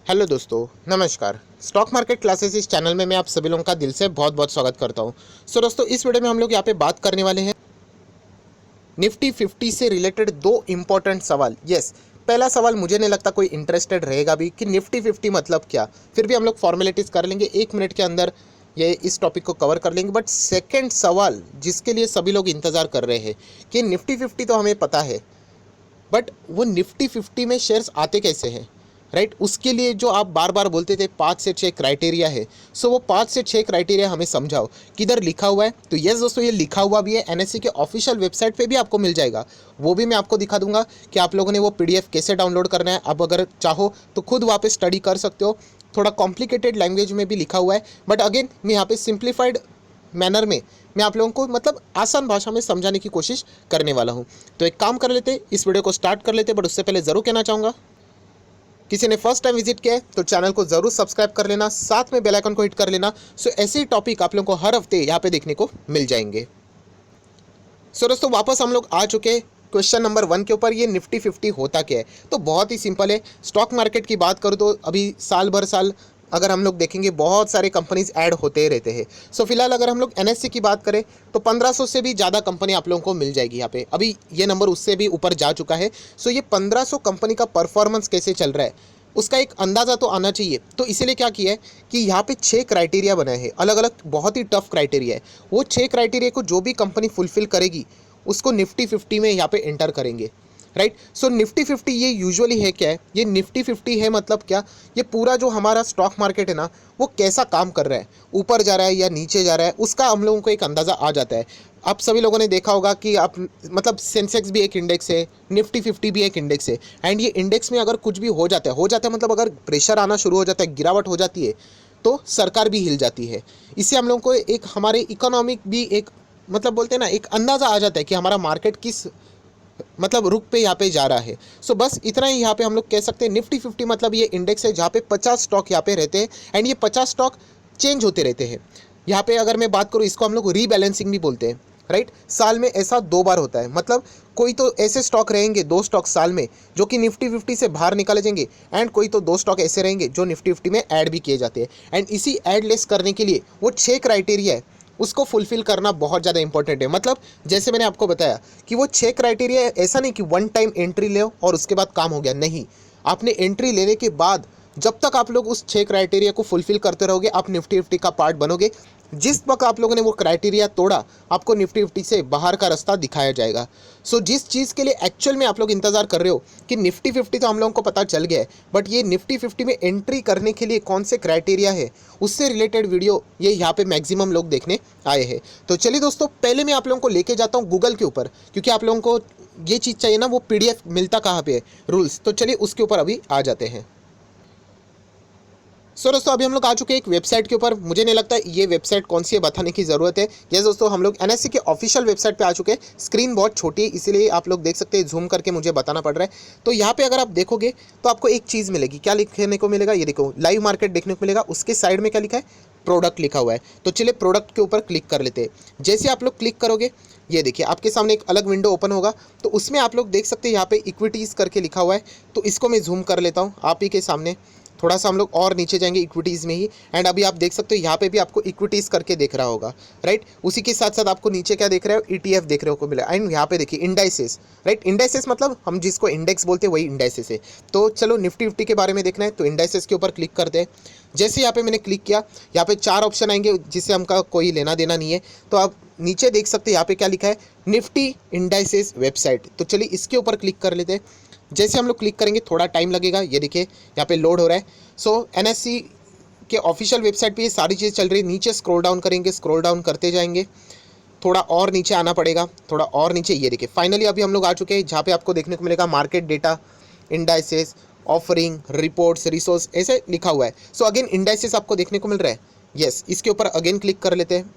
Hello दोस्तों, नमस्कार। Stock market classes इस चैनल में मैं आप सभी लोगों का दिल से बहुत बहुत स्वागत करता हूं। दोस्तों, इस वीडियो में हम लोग यहाँ पे बात करने वाले हैं निफ्टी 50 से रिलेटेड दो इंपॉर्टेंट सवाल। यस, पहला सवाल मुझे नहीं लगता कोई इंटरेस्टेड रहेगा भी कि निफ्टी 50 मतलब क्या। फिर भी हम लोग फॉर्मेलिटीज़ कर लेंगे, 1 मिनट के अंदर ये इस टॉपिक को कवर कर लेंगे। बट सेकेंड सवाल जिसके लिए सभी लोग इंतज़ार कर रहे हैं कि निफ्टी 50 तो हमें पता है, बट वो निफ्टी 50 में शेयर्स आते कैसे हैं, राइट। उसके लिए जो आप बार बार बोलते थे 5 से 6 क्राइटेरिया है, सो वो 5 से 6 क्राइटेरिया हमें समझाओ। किधर लिखा हुआ है? तो यस दोस्तों, ये लिखा हुआ भी है, एनएससी के ऑफिशियल वेबसाइट पे भी आपको मिल जाएगा। वो भी मैं आपको दिखा दूंगा कि आप लोगों ने वो पीडीएफ कैसे डाउनलोड करना है। आप अगर चाहो तो खुद वहाँ पे स्टडी कर सकते हो। थोड़ा कॉम्प्लिकेटेड लैंग्वेज में भी लिखा हुआ है, बट अगेन मैं यहाँ पे सिंप्लीफाइड मैनर में मैं आप लोगों को मतलब आसान भाषा में समझाने की कोशिश करने वाला हूँ। तो एक काम कर लेते, इस वीडियो को स्टार्ट कर लेते। बट उससे पहले ज़रूर कहना चाहूँगा, किसी ने फर्स्ट टाइम विजिट किया है तो चैनल को जरूर सब्सक्राइब कर लेना, साथ में बेल आइकन को हिट कर लेना। सो ऐसे ही टॉपिक आप लोगों को हर हफ्ते यहाँ पे देखने को मिल जाएंगे। सो दोस्तों, वापस हम लोग आ चुके क्वेश्चन नंबर 1 के ऊपर। ये निफ्टी 50 होता क्या है? तो बहुत ही सिंपल है। स्टॉक मार्केट की बात करूँ तो अभी साल भर साल अगर हम लोग देखेंगे बहुत सारे कंपनीज ऐड होते रहते हैं। सो फिलहाल अगर हम लोग एनएससी की बात करें तो 1500 से भी ज़्यादा कंपनी आप लोगों को मिल जाएगी यहाँ पे। अभी ये नंबर उससे भी ऊपर जा चुका है। सो ये 1500 कंपनी का परफॉर्मेंस कैसे चल रहा है उसका एक अंदाज़ा तो आना चाहिए। तो इसीलिए क्या किया है कि यहाँ पे 6 क्राइटेरिया बनाए हैं, अलग अलग बहुत ही टफ क्राइटेरिया है। वो 6 क्राइटेरिया को जो भी कंपनी फुलफिल करेगी उसको निफ्टी 50 में यहाँ पे एंटर करेंगे, राइट। सो निफ्टी 50 ये यूजुअली है क्या है? ये निफ्टी 50 है मतलब क्या? ये पूरा जो हमारा स्टॉक मार्केट है ना, वो कैसा काम कर रहा है, ऊपर जा रहा है या नीचे जा रहा है, उसका हम लोगों को एक अंदाज़ा आ जाता है। आप सभी लोगों ने देखा होगा कि आप मतलब सेंसेक्स भी एक इंडेक्स है, निफ्टी 50 भी एक इंडेक्स है। एंड ये इंडेक्स में अगर कुछ भी हो जाता है मतलब अगर प्रेशर आना शुरू हो जाता है, गिरावट हो जाती है, तो सरकार भी हिल जाती है। इससे हम लोगों को एक हमारे इकोनॉमिक भी एक मतलब बोलते हैं ना, एक अंदाज़ा आ जाता है कि हमारा मार्केट किस मतलब रुख पे यहाँ पे जा रहा है। सो बस इतना ही यहाँ पे हम लोग कह सकते हैं। निफ्टी 50 मतलब ये इंडेक्स है जहाँ पे 50 स्टॉक यहाँ पे रहते हैं। एंड ये 50 स्टॉक चेंज होते रहते हैं। यहाँ पे अगर मैं बात करूँ, इसको हम लोग रीबैलेंसिंग भी बोलते हैं, राइट। साल में ऐसा 2 बार होता है, मतलब कोई तो ऐसे स्टॉक रहेंगे 2 स्टॉक साल में जो कि निफ्टी 50 से बाहर निकाले जाएंगे, एंड कोई तो 2 स्टॉक ऐसे रहेंगे जो निफ्टी 50 में ऐड भी किए जाते हैं। एंड इसी ऐड लेस करने के लिए वो 6 क्राइटेरिया है, उसको फुलफिल करना बहुत ज़्यादा इंपॉर्टेंट है। मतलब जैसे मैंने आपको बताया कि वो 6 क्राइटेरिया ऐसा नहीं कि वन टाइम एंट्री ले और उसके बाद काम हो गया, नहीं। आपने एंट्री लेने के बाद जब तक आप लोग उस 6 क्राइटेरिया को फुलफिल करते रहोगे, आप निफ्टी 50 का पार्ट बनोगे। जिस वक्त आप लोगों ने वो क्राइटेरिया तोड़ा, आपको निफ्टी 50 से बाहर का रास्ता दिखाया जाएगा। सो जिस चीज़ के लिए एक्चुअल में आप लोग इंतजार कर रहे हो कि निफ्टी 50 तो हम लोगों को पता चल गया है, बट ये निफ्टी 50 में एंट्री करने के लिए कौन से क्राइटेरिया है, उससे रिलेटेड वीडियो ये यहाँ पे मैक्सिमम लोग देखने आए हैं। तो चलिए दोस्तों, पहले मैं आप लोगों को लेके जाता हूँ गूगल के ऊपर, क्योंकि आप लोगों को ये चीज़ चाहिए ना, वो पीडीएफ मिलता कहाँ पे है, रूल्स। तो चलिए उसके ऊपर अभी आ जाते हैं। दोस्तों, अभी हम लोग आ चुके हैं एक वेबसाइट के ऊपर। मुझे नहीं लगता ये वेबसाइट कौन सी है बताने की ज़रूरत है। यस दोस्तों, हम लोग एनएससी के ऑफिशियल वेबसाइट पे आ चुके हैं। स्क्रीन बहुत छोटी है इसीलिए आप लोग देख सकते हैं, जूम करके मुझे बताना पड़ रहा है। तो यहाँ पे अगर आप देखोगे तो आपको एक चीज़ मिलेगी। क्या लिखने को मिलेगा? ये देखो, लाइव मार्केट देखने को मिलेगा। उसके साइड में क्या लिखा है? प्रोडक्ट लिखा हुआ है। तो चलिए प्रोडक्ट के ऊपर क्लिक कर लेते हैं। जैसे आप लोग क्लिक करोगे, ये देखिए आपके सामने एक अलग विंडो ओपन होगा। तो उसमें आप लोग देख सकते हैं यहाँ पे इक्विटीज़ करके लिखा हुआ है। तो इसको मैं जूम कर लेता हूँ आप ही के सामने। थोड़ा सा हम लोग और नीचे जाएंगे इक्विटीज़ में ही, एंड अभी आप देख सकते हो यहाँ पे भी आपको इक्विटीज़ करके देख रहा होगा, राइट। उसी के साथ साथ आपको नीचे क्या देख रहे हो? ETF देख रहे हो को मिला। एंड यहाँ पे देखिए इंडाइसेस, राइट। इंडाइसेस मतलब हम जिसको इंडेक्स बोलते हैं वही इंडाइसेस है। तो चलो निफ्टी 50 के बारे में देखना है तो इंडाइसेस के ऊपर क्लिक करते हैं। जैसे यहाँ पे मैंने क्लिक किया, यहाँ पे 4 ऑप्शन आएंगे जिससे हमका कोई लेना देना नहीं है। तो आप नीचे देख सकते हैं यहाँ पे क्या लिखा है? Nifty indices website. तो चलिए इसके ऊपर क्लिक कर लेते हैं। जैसे हम लोग क्लिक करेंगे थोड़ा टाइम लगेगा, ये देखिए यहाँ पे लोड हो रहा है। सो एनएससी के ऑफिशियल वेबसाइट पे ये सारी चीज़ चल रही है। नीचे स्क्रॉल डाउन करेंगे, स्क्रॉल डाउन करते जाएंगे, थोड़ा और नीचे आना पड़ेगा, थोड़ा और नीचे। ये देखिए फाइनली अभी हम लोग आ चुके हैं जहाँ पे आपको देखने को मिलेगा market data, indices, offering, reports, resource, ऐसे लिखा हुआ है। सो अगेन इंडाइसेस आपको देखने को मिल रहा है। यस, इसके ऊपर अगेन क्लिक कर लेते हैं।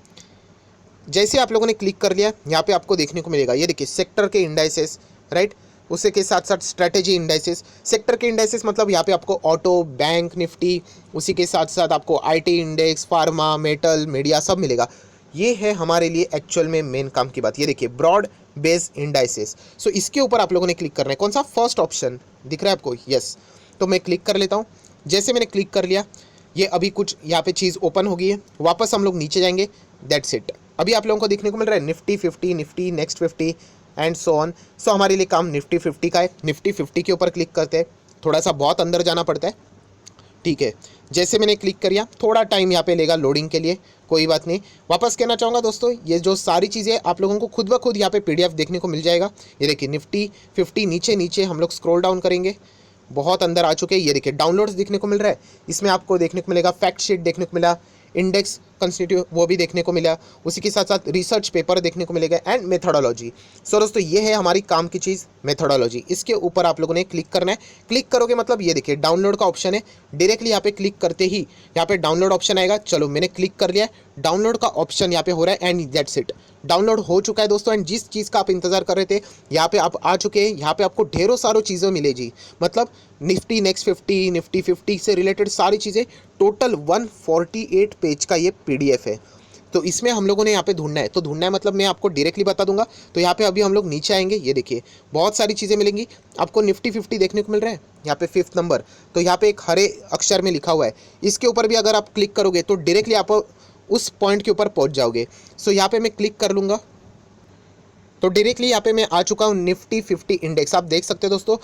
जैसे आप लोगों ने क्लिक कर लिया, यहाँ पे आपको देखने को मिलेगा, ये देखिए सेक्टर के इंडाइसेस, राइट। उसी के साथ साथ स्ट्रेटेजी इंडाइसेस। सेक्टर के इंडाइसेस मतलब यहाँ पे आपको ऑटो, बैंक निफ्टी, उसी के साथ साथ आपको IT index, pharma, metal, media सब मिलेगा। ये है हमारे लिए एक्चुअल में मेन काम की बात। ये देखिए ब्रॉड बेस इंडाइसेस। इसके ऊपर आप लोगों ने क्लिक करना है। कौन सा? फर्स्ट ऑप्शन दिख रहा है आपको? यस। तो मैं क्लिक कर लेता हूँ। जैसे मैंने क्लिक कर लिया, ये अभी कुछ यहाँ पे चीज़ ओपन हो गई है। वापस हम लोग नीचे जाएंगे, दैट्स इट। अभी आप लोगों को देखने को मिल रहा है Nifty 50, Nifty next 50 and so on. So हमारे लिए काम निफ्टी 50 का है। निफ्टी 50 के ऊपर क्लिक करते हैं, थोड़ा सा बहुत अंदर जाना पड़ता है, ठीक है। जैसे मैंने क्लिक किया, थोड़ा टाइम यहाँ पे लेगा लोडिंग के लिए, कोई बात नहीं। वापस कहना चाहूँगा दोस्तों, ये जो सारी चीज़ें आप लोगों को खुद ब खुद यहाँ पे पीडीएफ देखने को मिल जाएगा। ये देखिए निफ्टी 50 नीचे नीचे हम लोग स्क्रॉल डाउन करेंगे, बहुत अंदर आ चुके हैं। ये देखिए डाउनलोड्स देखने को मिल रहा है, इसमें आपको देखने को मिलेगा फैक्ट शीट देखने को मिला, इंडेक्स कंस्टिट्यूट वो भी देखने को मिला, उसी के साथ साथ रिसर्च पेपर देखने को मिलेगा एंड मेथोडोलॉजी। सो दोस्तों ये है हमारी काम की चीज़ मेथोडोलॉजी। इसके ऊपर आप लोगों ने क्लिक करना है। क्लिक करोगे मतलब ये देखिए डाउनलोड का ऑप्शन है, डायरेक्टली यहाँ पे क्लिक करते ही यहाँ पे डाउनलोड ऑप्शन आएगा। चलो मैंने क्लिक कर लिया, डाउनलोड का ऑप्शन यहाँ पे हो रहा है एंड दैट्स इट, डाउनलोड हो चुका है दोस्तों। एंड जिस चीज़ का आप इंतजार कर रहे थे यहाँ पे आप आ चुके हैं। यहाँ पे आपको ढेरों सारों चीज़ें मिलेगी, मतलब निफ्टी नेक्स्ट 50, निफ्टी 50 से रिलेटेड सारी चीज़ें। टोटल 148 पेज का ये पीडीएफ है। तो इसमें हम लोगों ने यहाँ पे ढूंढना है, तो ढूंढना है मतलब मैं आपको डायरेक्टली बता दूंगा। तो यहाँ पे अभी हम लोग नीचे आएंगे, ये देखिए बहुत सारी चीज़ें मिलेंगी आपको। निफ्टी 50 देखने को मिल रहा है यहाँ पे 5th नंबर, तो यहाँ पे एक हरे अक्षर में लिखा हुआ है, इसके ऊपर भी अगर आप क्लिक करोगे तो डायरेक्टली आप उस पॉइंट के ऊपर पहुँच जाओगे। सो यहाँ पे मैं क्लिक कर लूँगा, तो डायरेक्टली यहाँ पे मैं आ चुका हूँ निफ्टी 50 इंडेक्स। आप देख सकते हो दोस्तों,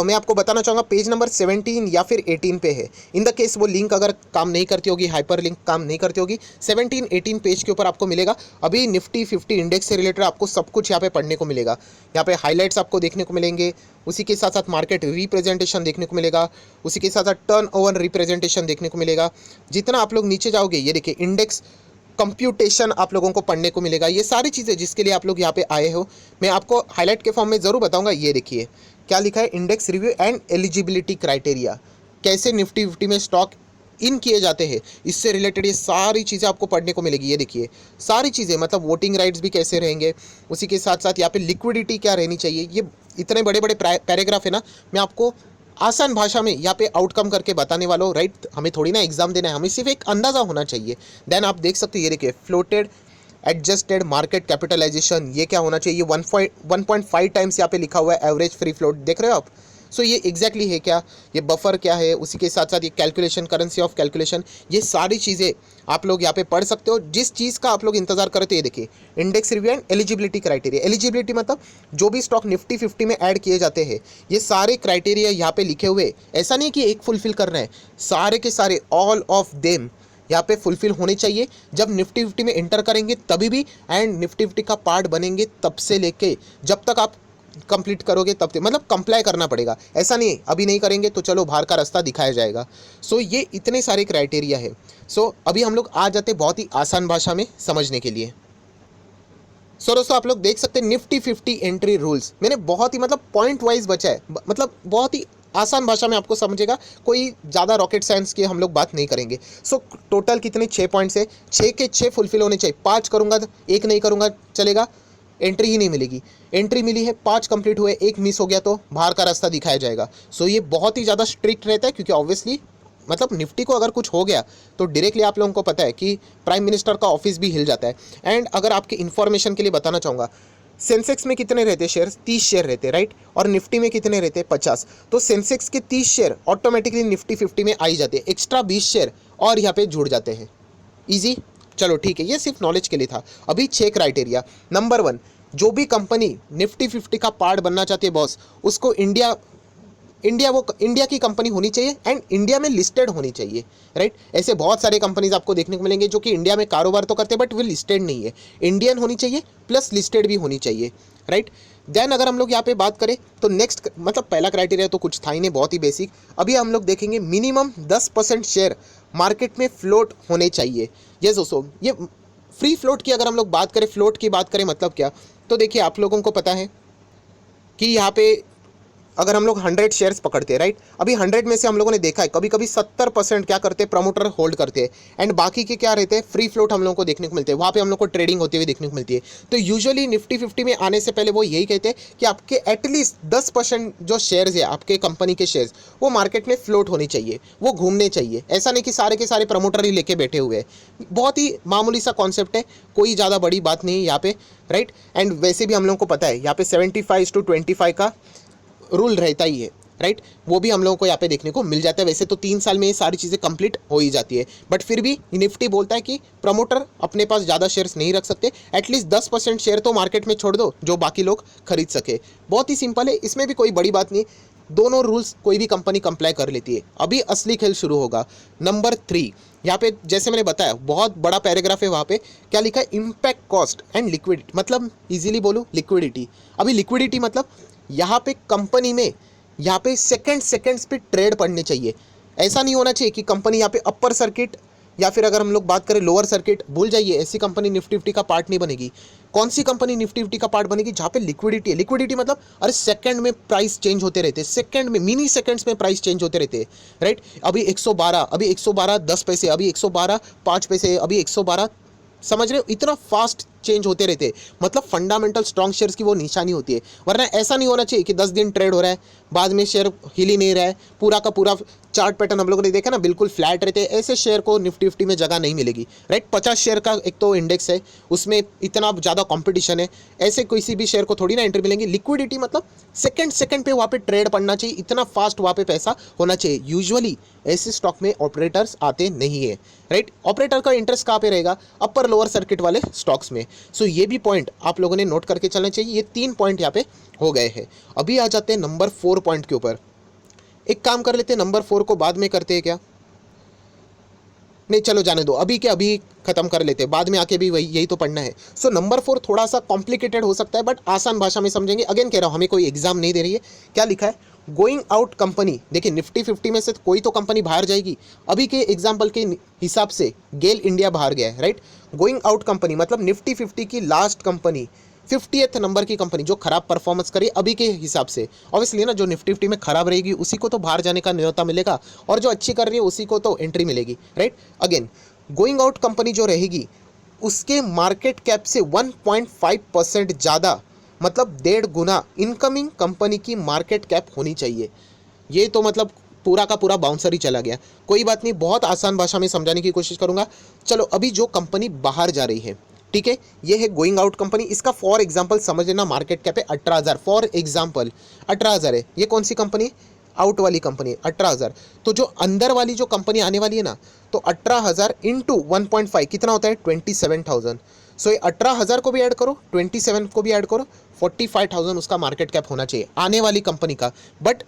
मैं आपको बताना चाहूँगा पेज नंबर 17 या फिर 18 पे है। इन द केस वो लिंक अगर काम नहीं करती होगी, हाइपर लिंक काम नहीं करती होगी, 17, 18 पेज के ऊपर आपको मिलेगा। अभी निफ्टी 50 इंडेक्स से रिलेटेड आपको सब कुछ यहाँ पे पढ़ने को मिलेगा। यहाँ पे हाईलाइट्स आपको देखने को मिलेंगे, उसी के साथ साथ मार्केट रिप्रेजेंटेशन देखने को मिलेगा, उसी के साथ साथ टर्न ओवर रिप्रेजेंटेशन देखने को मिलेगा। जितना आप लोग नीचे जाओगे ये देखिए इंडेक्स कंप्यूटेशन आप लोगों को पढ़ने को मिलेगा। ये सारी चीज़ें जिसके लिए आप लोग यहाँ पे आए हो, मैं आपको हाईलाइट के फॉर्म में ज़रूर बताऊंगा। ये देखिए क्या लिखा है, index review and eligibility criteria, कैसे निफ्टी 50 में स्टॉक इन किए जाते हैं, इससे रिलेटेड ये सारी चीज़ें आपको पढ़ने को मिलेगी। ये देखिए सारी चीज़ें, मतलब वोटिंग राइट्स भी कैसे रहेंगे, उसी के साथ साथ यहाँ पे लिक्विडिटी क्या रहनी चाहिए। ये इतने बड़े बड़े पैराग्राफ है ना, मैं आपको आसान भाषा में यहाँ पे आउटकम करके बताने वाला हूँ, राइट। हमें थोड़ी ना एग्जाम देना है, हमें सिर्फ एक अंदाज़ा होना चाहिए। देन आप देख सकते हो ये देखिए फ्लोटेड एडजस्टेड मार्केट कैपिटलाइजेशन, ये क्या होना चाहिए, 1.5 टाइम्स यहाँ पे लिखा हुआ है एवरेज फ्री फ्लोट, देख रहे हो आप। सो ये एग्जैक्टली है क्या, ये बफर क्या है, उसी के साथ साथ ये कैलकुलेशन, करेंसी ऑफ कैलकुलेशन, ये सारी चीज़ें आप लोग यहाँ पे पढ़ सकते हो। जिस चीज़ का आप लोग इंतजार करते हो, ये देखिए index review and eligibility criteria. Eligibility मतलब जो भी स्टॉक निफ्टी 50 में ऐड किए जाते हैं, ये सारे क्राइटेरिया यहाँ पे लिखे हुए। ऐसा नहीं कि एक फुलफिल करना है, सारे के सारे ऑल ऑफ देम यहाँ पे फुलफिल होने चाहिए। जब निफ्टी 50 में एंटर करेंगे तभी भी, एंड निफ्टी 50 का पार्ट बनेंगे तब से लेके जब तक आप कंप्लीट करोगे तब तक, मतलब कंप्लाई करना पड़ेगा। ऐसा नहीं अभी नहीं करेंगे तो चलो बाहर का रास्ता दिखाया जाएगा। सो ये इतने सारे क्राइटेरिया है। सो अभी हम लोग आ जाते बहुत ही आसान भाषा में समझने के लिए। सो दोस्तों आप लोग देख सकते हैं निफ्टी 50 एंट्री रूल्स, मैंने बहुत ही मतलब पॉइंट वाइज बचा है, मतलब बहुत ही आसान भाषा में आपको समझेगा, कोई ज़्यादा रॉकेट साइंस की हम लोग बात नहीं करेंगे। सो टोटल कितने 6 पॉइंट्स है, 6 के 6 फुलफिल होने चाहिए। 5 करूँगा तो 1 नहीं करूँगा चलेगा, एंट्री ही नहीं मिलेगी। एंट्री मिली है, 5 कंप्लीट हुए, 1 मिस हो गया तो बाहर का रास्ता दिखाया जाएगा। सो ये बहुत ही ज़्यादा स्ट्रिक्ट रहता है, क्योंकि ऑब्वियसली मतलब निफ्टी को अगर कुछ हो गया तो डायरेक्टली आप लोगों को पता है कि प्राइम मिनिस्टर का ऑफिस भी हिल जाता है। एंड अगर आपके इन्फॉर्मेशन के लिए बताना चाहूँगा, सेंसेक्स में कितने रहते शेयर, 30 शेयर रहते, राइट, और निफ्टी में कितने रहते 50। तो सेंसेक्स के 30 शेयर ऑटोमेटिकली निफ्टी 50 में आ ही जाते हैं, एक्स्ट्रा 20 शेयर और यहाँ पे जुड़ जाते हैं। ईजी, चलो ठीक है, ये सिर्फ नॉलेज के लिए था। अभी 6 क्राइटेरिया। नंबर 1, जो भी कंपनी निफ्टी 50 का पार्ट बनना चाहती है बॉस, उसको इंडिया की कंपनी होनी चाहिए एंड इंडिया में लिस्टेड होनी चाहिए, राइट। ऐसे बहुत सारे कंपनीज आपको देखने को मिलेंगे जो कि इंडिया में कारोबार तो करते हैं बट वो लिस्टेड नहीं है। इंडियन होनी चाहिए प्लस लिस्टेड भी होनी चाहिए, राइट। देन अगर हम लोग यहाँ पे बात करें तो नेक्स्ट, मतलब पहला क्राइटेरिया तो कुछ था ही नहीं, बहुत ही बेसिक। अभी हम लोग देखेंगे मिनिमम 10% शेयर मार्केट में फ्लोट होने चाहिए। ये दोस्तों, ये फ्री फ्लोट की अगर हम लोग बात करें, फ्लोट की बात करें मतलब क्या, तो देखिए आप लोगों को पता है कि यहाँ पे अगर हम लोग 100 शेयर्स पकड़ते हैं, राइट, अभी 100 में से हम लोगों ने देखा है कभी कभी 70% क्या करते हैं, प्रमोटर होल्ड करते हैं, एंड बाकी के क्या रहते हैं, फ्री फ्लोट हम लोगों को देखने को मिलते हैं। वहाँ पे हम लोग को ट्रेडिंग होती हुई देखने को मिलती है। तो यूजुअली निफ्टी 50 में आने से पहले वो यही कहते हैं कि आपके एटलीस्ट 10% जो शेयर्स है आपके कंपनी के शेयर्स, वो मार्केट में फ्लोट होनी चाहिए, वो घूमने चाहिए। ऐसा नहीं कि सारे के सारे प्रमोटर ही लेके बैठे हुए हैं। बहुत ही मामूली सा कॉन्सेप्ट है, कोई ज़्यादा बड़ी बात नहीं है यहाँ पे, राइट। एंड वैसे भी हम लोगों को पता है यहाँ पे 75:25 का रूल रहता ही है। राइट, वो भी हम लोगों को यहाँ पे देखने को मिल जाता है। वैसे तो 3 साल में ये सारी चीज़ें कंप्लीट हो ही जाती है, बट फिर भी निफ्टी बोलता है कि प्रमोटर अपने पास ज़्यादा शेयर्स नहीं रख सकते, एटलीस्ट 10% शेयर तो मार्केट में छोड़ दो जो बाकी लोग खरीद सके। बहुत ही सिंपल है, इसमें भी कोई बड़ी बात नहीं, दोनों रूल्स कोई भी कंपनी कंप्लाई कर लेती है। अभी असली खेल शुरू होगा। नंबर 3, यहाँ पे जैसे मैंने बताया बहुत बड़ा पैराग्राफ है, वहाँ पे क्या लिखा है, इम्पैक्ट कॉस्ट एंड लिक्विडिटी, मतलब इजीली बोलूँ लिक्विडिटी। अभी लिक्विडिटी मतलब यहाँ पे कंपनी में यहाँ पे सेकंड्स पे ट्रेड पड़ने चाहिए। ऐसा नहीं होना चाहिए कि कंपनी यहाँ पे अपर सर्किट या फिर अगर हम लोग बात करें लोअर सर्किट, भूल जाइए, ऐसी कंपनी निफ्टी फिफ्टी का पार्ट नहीं बनेगी। कौन सी कंपनी निफ्टी फिफ्टी का पार्ट बनेगी, जहाँ पे लिक्विडिटी है। लिक्विडिटी मतलब अरे सेकंड में प्राइस चेंज होते रहते हैं, सेकंड में, मिनी सेकंड्स में प्राइस चेंज होते रहते हैं, राइट। अभी 112, अभी 112 10 पैसे, अभी 112 5 पैसे, अभी 112, समझ रहे हो, इतना फास्ट चेंज होते रहते हैं। मतलब फंडामेंटल स्ट्रॉन्ग शेयर्स की वो निशानी होती है। वरना ऐसा नहीं होना चाहिए कि 10 दिन ट्रेड हो रहा है, बाद में शेयर हिल ही नहीं रहा है, पूरा का पूरा चार्ट पैटर्न हम लोगों ने देखा ना, बिल्कुल फ्लैट रहते हैं। ऐसे शेयर को निफ्टी फिफ्टी में जगह नहीं मिलेगी, राइट। 50 शेयर का एक तो इंडेक्स है, उसमें इतना ज़्यादा कॉम्पिटिशन है, ऐसे किसी भी शेयर को थोड़ी ना एंट्री मिलेंगी। लिक्विडिटी मतलब सेकंड पे वहाँ पे ट्रेड पड़ना चाहिए, इतना फास्ट वहाँ पे पैसा होना चाहिए। यूजुअली ऐसे स्टॉक में ऑपरेटर्स आते नहीं है, राइट। ऑपरेटर का इंटरेस्ट कहाँ पे रहेगा, अपर लोअर सर्किट वाले स्टॉक्स में। सो ये भी पॉइंट आप लोगों ने नोट करके चलना चाहिए। ये 3 पॉइंट यहाँ पे हो गए हैं। अभी आ जाते हैं नंबर 4 पॉइंट के ऊपर। एक काम कर लेते हैं, नंबर 4 को बाद में करते हैं क्या, नहीं चलो जाने दो, अभी के अभी खत्म कर लेते हैं, बाद में आके भी वही यही तो पढ़ना है। सो नंबर 4 थोड़ा सा कॉम्प्लिकेटेड हो सकता है, बट आसान भाषा में समझेंगे। अगेन कह रहा हूँ, हमें कोई एग्जाम नहीं दे रही है। क्या लिखा है, गोइंग आउट कंपनी। देखिए निफ्टी 50 में से कोई तो कंपनी बाहर जाएगी। अभी के एग्जाम्पल के हिसाब से गेल इंडिया बाहर गया है, राइट। गोइंग आउट कंपनी मतलब निफ्टी 50 की लास्ट कंपनी, 50th नंबर की कंपनी जो खराब परफॉर्मेंस करी अभी के हिसाब से। ऑब्वियसली ना, जो निफ्टी 50 में खराब रहेगी उसी को तो बाहर जाने का न्योता मिलेगा, और जो अच्छी कर रही है उसी को तो एंट्री मिलेगी, right. Again going out company जो रहेगी उसके मार्केट कैप से 1.5% ज़्यादा, मतलब 1.5 गुना इनकमिंग कंपनी की मार्केट कैप होनी चाहिए। ये तो मतलब पूरा का पूरा बाउंसर ही चला गया। कोई बात नहीं, बहुत आसान भाषा में समझाने की कोशिश करूंगा। चलो अभी जो कंपनी बाहर जा रही है, ठीक है, ये है गोइंग आउट कंपनी। इसका फॉर एग्जांपल समझ लेना, मार्केट कैप है 18,000, फॉर एग्जांपल 18,000 है। ये कौन सी कंपनी, आउट वाली कंपनी 18,000। तो जो अंदर वाली जो कंपनी आने वाली है ना, तो 18,000 इंटू 1.5 कितना होता है, 27,000। सो ये 18,000 को भी ऐड करो, 27 को भी ऐड करो, 45,000 उसका मार्केट कैप होना चाहिए आने वाली कंपनी का। बट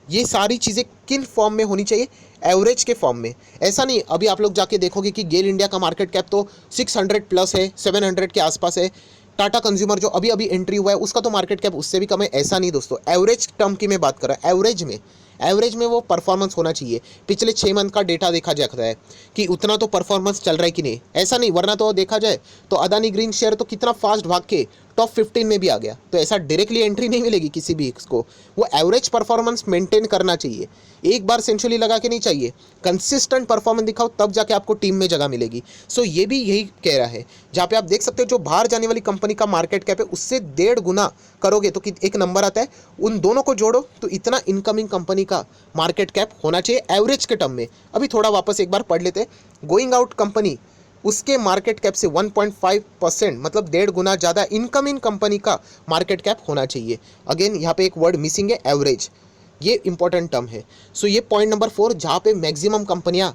ये सारी चीज़ें किन फॉर्म में होनी चाहिए, एवरेज के फॉर्म में। ऐसा नहीं अभी आप लोग जाके देखोगे कि गेल इंडिया का मार्केट कैप तो 600 प्लस है, 700 के आसपास है। टाटा कंज्यूमर जो अभी अभी एंट्री हुआ है उसका तो मार्केट कैप उससे भी कम है। ऐसा नहीं दोस्तों, एवरेज टर्म की मैं बात कर रहा हूँ। एवरेज में वो परफॉर्मेंस होना चाहिए। पिछले 6 मंथ का डेटा देखा जाता है कि उतना तो परफॉर्मेंस चल रहा है कि नहीं, ऐसा नहीं। वरना तो देखा जाए तो अदानी ग्रीन शेयर तो कितना फास्ट भाग के टॉप 15 में भी आ गया। तो ऐसा डायरेक्टली एंट्री नहीं मिलेगी किसी भी को, वो एवरेज परफॉर्मेंस मेंटेन करना चाहिए। एक बार सेंचुरी लगा के नहीं चाहिए, कंसिस्टेंट परफॉर्मेंस दिखाओ, तब जाके आपको टीम में जगह मिलेगी। सो ये भी यही कह रहा है, जहाँ पे आप देख सकते हो जो बाहर जाने वाली कंपनी का मार्केट कैप है उससे 1.5 गुना करोगे तो एक नंबर आता है। उन दोनों को जोड़ो तो इतना इनकमिंग कंपनी का मार्केट कैप होना चाहिए एवरेज के टर्म में। अभी थोड़ा वापस एक बार पढ़ लेते हैं। गोइंग आउट कंपनी उसके मार्केट कैप से 1.5% मतलब 1.5 गुना ज़्यादा इनकमिंग कंपनी का मार्केट कैप होना चाहिए। अगेन यहाँ पे एक वर्ड मिसिंग है, एवरेज, ये इंपॉर्टेंट टर्म है। सो ये पॉइंट नंबर 4, जहाँ पे मैक्सिमम कंपनियाँ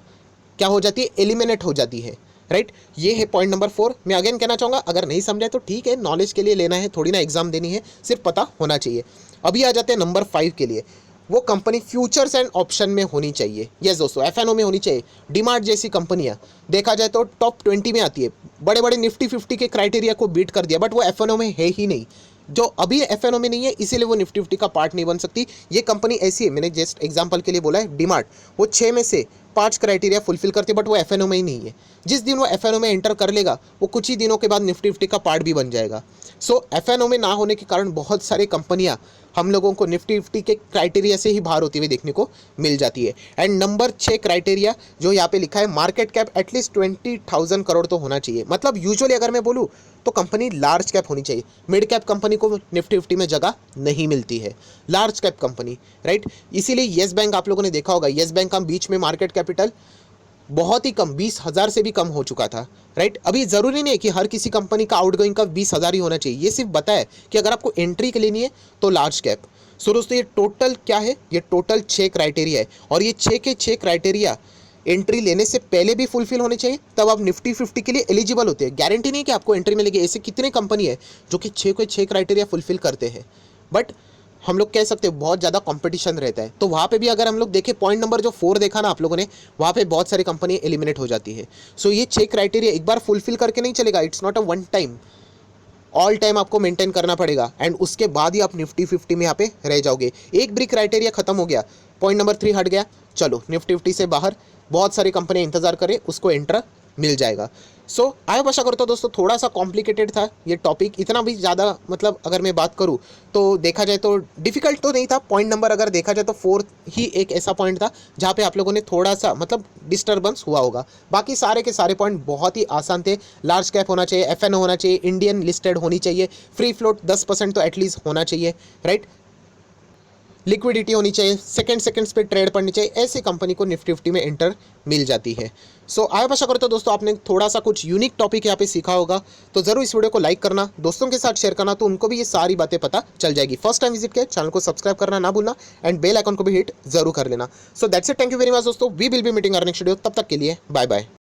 क्या हो जाती है, एलिमिनेट हो जाती है, राइट। ये है पॉइंट नंबर 4। मैं अगेन कहना चाहूँगा, अगर नहीं समझाए तो ठीक है, नॉलेज के लिए लेना है, थोड़ी ना एग्जाम देनी है, सिर्फ पता होना चाहिए। अभी आ जाते हैं नंबर 5 के लिए। वो कंपनी फ्यूचर्स एंड ऑप्शन में होनी चाहिए। यस दोस्तों, एफएनओ में होनी चाहिए। डीमार्ट जैसी कंपनियां देखा जाए तो टॉप 20 में आती है, बड़े बड़े निफ्टी 50 के क्राइटेरिया को बीट कर दिया, बट वो एफएनओ में है ही नहीं। जो अभी एफएनओ में नहीं है इसीलिए वो निफ्टी 50 का पार्ट नहीं बन सकती। ये कंपनी ऐसी है, मैंने जस्ट एग्जांपल के लिए बोला है डीमार्ट, वो 6 में से 5 क्राइटेरिया फुलफिल करती है, बट वो एफएनओ में ही नहीं है। जिस दिन वो एफएनओ में एंटर कर लेगा वो कुछ ही दिनों के बाद निफ्टी 50 का पार्ट भी बन जाएगा। सो एफएनओ में ना होने के कारण बहुत सारी कंपनियां हम लोगों को निफ्टी 50 के क्राइटेरिया से ही बाहर होती हुई देखने को मिल जाती है। एंड नंबर 6 क्राइटेरिया जो यहाँ पे लिखा है, मार्केट कैप एटलीस्ट 20,000 करोड़ तो होना चाहिए। मतलब यूजुअली अगर मैं बोलूँ तो कंपनी लार्ज कैप होनी चाहिए। मिड कैप कंपनी को निफ्टी 50 में जगह नहीं मिलती है, लार्ज कैप कंपनी, राइट। इसीलिए येस बैंक आप लोगों ने देखा होगा, येस बैंक का बीच में मार्केट कैपिटल बहुत ही कम, 20,000 से भी कम हो चुका था, राइट। अभी ज़रूरी नहीं है कि हर किसी कंपनी का आउटगोइंग का 20,000 ही होना चाहिए। ये सिर्फ बताए कि अगर आपको एंट्री के लेनी है तो लार्ज कैप। सो दोस्तों ये टोटल क्या है, ये टोटल 6 क्राइटेरिया है और ये 6 के 6 क्राइटेरिया एंट्री लेने से पहले भी फुलफिल होने चाहिए, तब आप निफ्टी 50 के लिए एलिजिबल होते हैं। गारंटी नहीं कि आपको एंट्री मिलेगी, ऐसे कितने कंपनी है जो कि 6 के 6 क्राइटेरिया फुलफिल करते हैं, बट हम लोग कह सकते हैं बहुत ज़्यादा कंपटीशन रहता है। तो वहाँ पे भी अगर हम लोग देखें, पॉइंट नंबर जो 4 देखा ना आप लोगों ने, वहाँ पे बहुत सारी कंपनी एलिमिनेट हो जाती है। सो ये 6 क्राइटेरिया एक बार फुलफिल करके नहीं चलेगा, it's not a one time, all time आपको मेंटेन करना पड़ेगा एंड उसके बाद ही आप निफ्टी 50 में यहाँ पे रह जाओगे। एक भी क्राइटेरिया खत्म हो गया, पॉइंट नंबर 3 हट गया, चलो निफ्टी 50 से बाहर, बहुत सारी कंपनियां इंतजार करें, उसको एंटर मिल जाएगा। सो आई होप, आशा करता हूँ दोस्तों थोड़ा सा कॉम्प्लिकेटेड था ये टॉपिक, इतना भी ज़्यादा मतलब अगर मैं बात करूँ तो देखा जाए तो डिफिकल्ट तो नहीं था। पॉइंट नंबर अगर देखा जाए तो 4 ही एक ऐसा पॉइंट था जहाँ पे आप लोगों ने थोड़ा सा मतलब डिस्टर्बेंस हुआ होगा, बाकी सारे के सारे पॉइंट बहुत ही आसान थे। लार्ज कैप होना चाहिए, एफएनओ होना चाहिए, इंडियन लिस्टेड होनी चाहिए, फ्री फ्लोट 10% तो एटलीस्ट होना चाहिए, राइट, लिक्विडिटी होनी चाहिए, सेकंड्स पे ट्रेड पड़नी चाहिए, ऐसे कंपनी को निफ्टी 50 में एंटर मिल जाती है। सो आई आशा करता हूं दोस्तों आपने थोड़ा सा कुछ यूनिक टॉपिक यहाँ पे सीखा होगा। तो जरूर इस वीडियो को लाइक करना, दोस्तों के साथ शेयर करना, तो उनको भी ये सारी बातें पता चल जाएगी। फर्स्ट टाइम विजिट किया चैनल को सब्सक्राइब करना ना भूलना एंड बेल आइकन को भी हिट जरूर कर लेना। So that's it, thank you very much दोस्तों, we will be meeting our next video, तब तक के लिए बाय बाय।